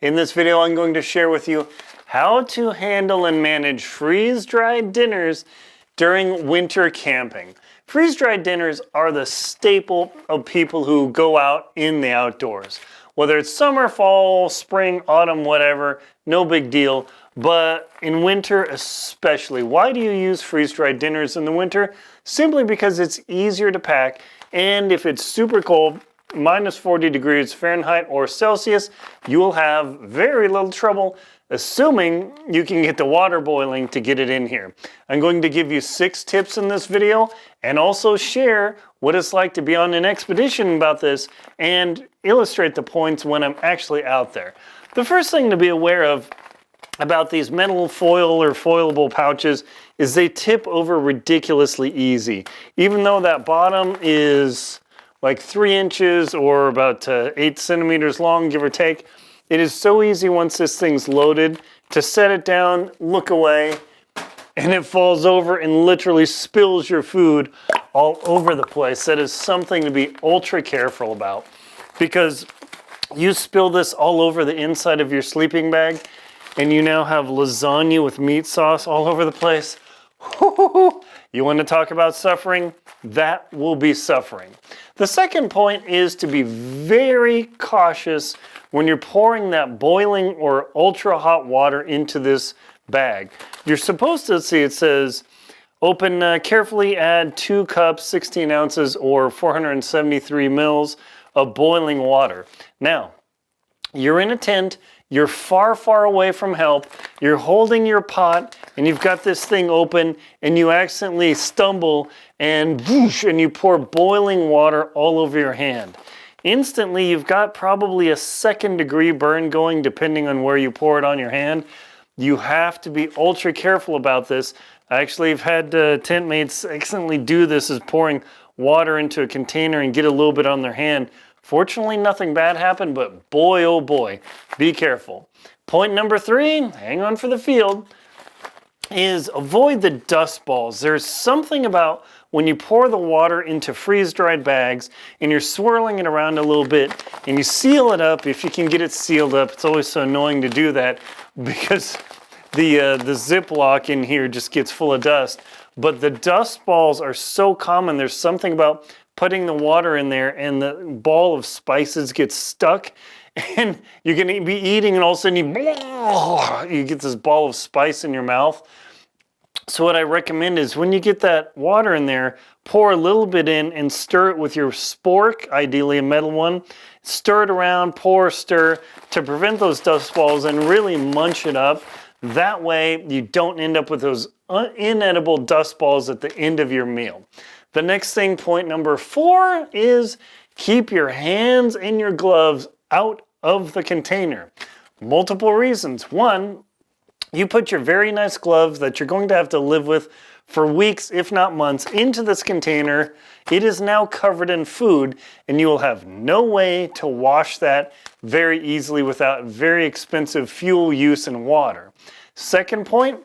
In this video, I'm going to share with you how to handle and manage freeze-dried dinners during winter camping. Freeze-dried dinners are the staple of people who go out in the outdoors. Whether it's summer, fall, spring, autumn, whatever, no big deal. But in winter especially, why do you use freeze-dried dinners in the winter? Simply because it's easier to pack, and if it's super cold, minus 40 degrees Fahrenheit or Celsius, you will have very little trouble, assuming you can get the water boiling to get it in here. I'm going to give you 6 tips in this video and also share what it's like to be on an expedition about this and illustrate the points when I'm actually out there. The first thing to be aware of about these metal foil or foilable pouches is they tip over ridiculously easy. Even though that bottom is like 3 inches or about 8 centimeters long, give or take, it is so easy once this thing's loaded to set it down, look away, and it falls over and literally spills your food all over the place. That is something to be ultra careful about, because you spill this all over the inside of your sleeping bag and you now have lasagna with meat sauce all over the place. You want to talk about suffering? That will be suffering. The second point is to be very cautious when you're pouring that boiling or ultra hot water into this bag. You're supposed to see, it says, open carefully, add 2 cups, 16 ounces, or 473 mils of boiling water. Now, you're in a tent, you're far, far away from help, you're holding your pot, and you've got this thing open, and you accidentally stumble, and whoosh, and you pour boiling water all over your hand. Instantly, you've got probably a 2nd-degree burn going, depending on where you pour it on your hand. You have to be ultra careful about this. I actually have had tent mates accidentally do this, is pouring water into a container and get a little bit on their hand. Fortunately, nothing bad happened, but boy, oh boy, be careful. Point number 3, hang on for the field, is avoid the dust balls. There's something about when you pour the water into freeze-dried bags and you're swirling it around a little bit and you seal it up, if you can get it sealed up. It's always so annoying to do that because the Ziploc in here just gets full of dust. But the dust balls are so common. There's something about putting the water in there and the ball of spices gets stuck and you're going to be eating and all of a sudden you get this ball of spice in your mouth. So what I recommend is when you get that water in there, pour a little bit in and stir it with your spork, ideally a metal one. Stir it around, pour, stir to prevent those dust balls and really munch it up. That way you don't end up with those inedible dust balls at the end of your meal. The next thing, point number 4, is keep your hands and your gloves out of the container. Multiple reasons. 1, you put your very nice gloves that you're going to have to live with for weeks, if not months, into this container. It is now covered in food, and you will have no way to wash that very easily without very expensive fuel use and water. Second point,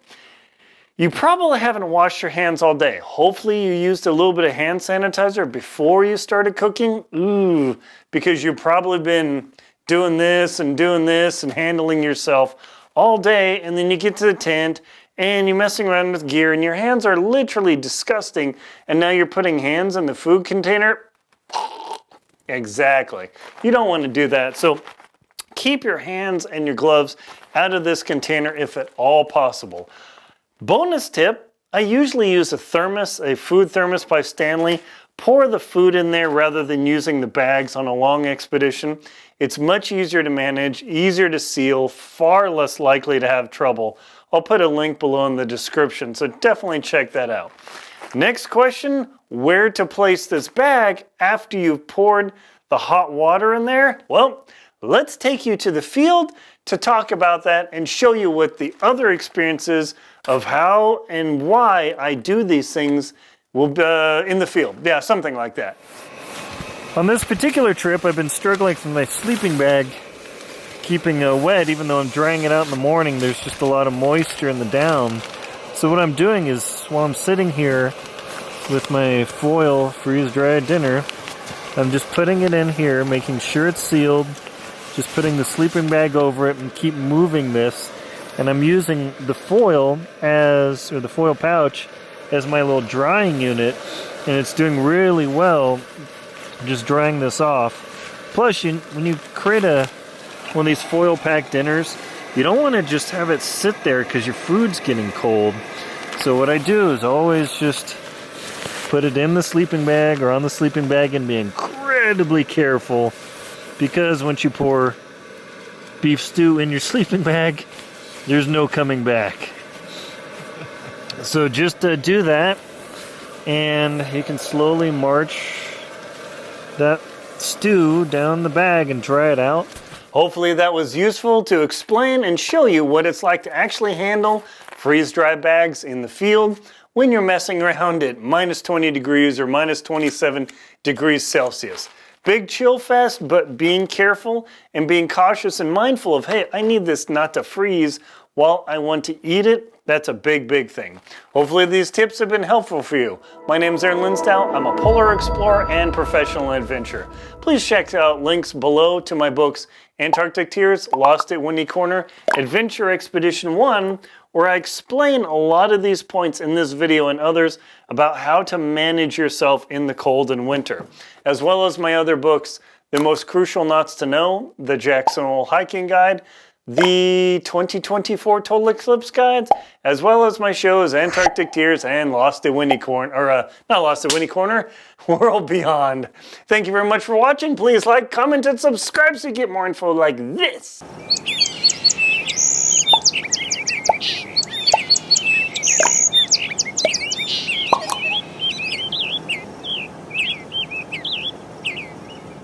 you probably haven't washed your hands all day. Hopefully you used a little bit of hand sanitizer before you started cooking. Because you've probably been doing this and handling yourself all day, and then you get to the tent and you're messing around with gear and your hands are literally disgusting, and now you're putting hands in the food container. Exactly. You don't want to do that. So keep your hands and your gloves out of this container if at all possible. Bonus tip, I usually use a thermos, a food thermos by Stanley. Pour the food in there rather than using the bags on a long expedition. It's much easier to manage, easier to seal, far less likely to have trouble. I'll put a link below in the description, so definitely check that out. Next question, where to place this bag after you've poured the hot water in there? Well, let's take you to the field to talk about that and show you what the other experiences of how and why I do these things will be in the field. Yeah, something like that. On this particular trip, I've been struggling with my sleeping bag, keeping wet, even though I'm drying it out in the morning. There's just a lot of moisture in the down. So what I'm doing is, while I'm sitting here with my foil freeze-dried dinner, I'm just putting it in here, making sure it's sealed, just putting the sleeping bag over it and keep moving this. And I'm using the foil the foil pouch as my little drying unit, and it's doing really well just drying this off. Plus, when you create one of these foil packed dinners, you don't want to just have it sit there because your food's getting cold. So what I do is always just put it in the sleeping bag or on the sleeping bag and be incredibly careful, because once you pour beef stew in your sleeping bag, there's no coming back. So just do that, and you can slowly march that stew down the bag and dry it out. Hopefully that was useful to explain and show you what it's like to actually handle freeze-dry bags in the field when you're messing around at minus 20 degrees or minus 27 degrees Celsius. Big chill fest, but being careful and being cautious and mindful of, hey, I need this not to freeze while I want to eat it. That's a big, big thing. Hopefully these tips have been helpful for you. My name is Aaron Linsdau. I'm a polar explorer and professional adventurer. Please check out links below to my books, Antarctic Tears, Lost at Windy Corner, Adventure Expedition 1, where I explain a lot of these points in this video and others about how to manage yourself in the cold and winter, as well as my other books, The Most Crucial Knots to Know, The Jackson Hole Hiking Guide, the 2024 Total Eclipse Guides, as well as my shows Antarctic Tears and Lost at Windy Corner, not Lost at Windy Corner, World Beyond. Thank you very much for watching. Please like, comment, and subscribe so you get more info like this.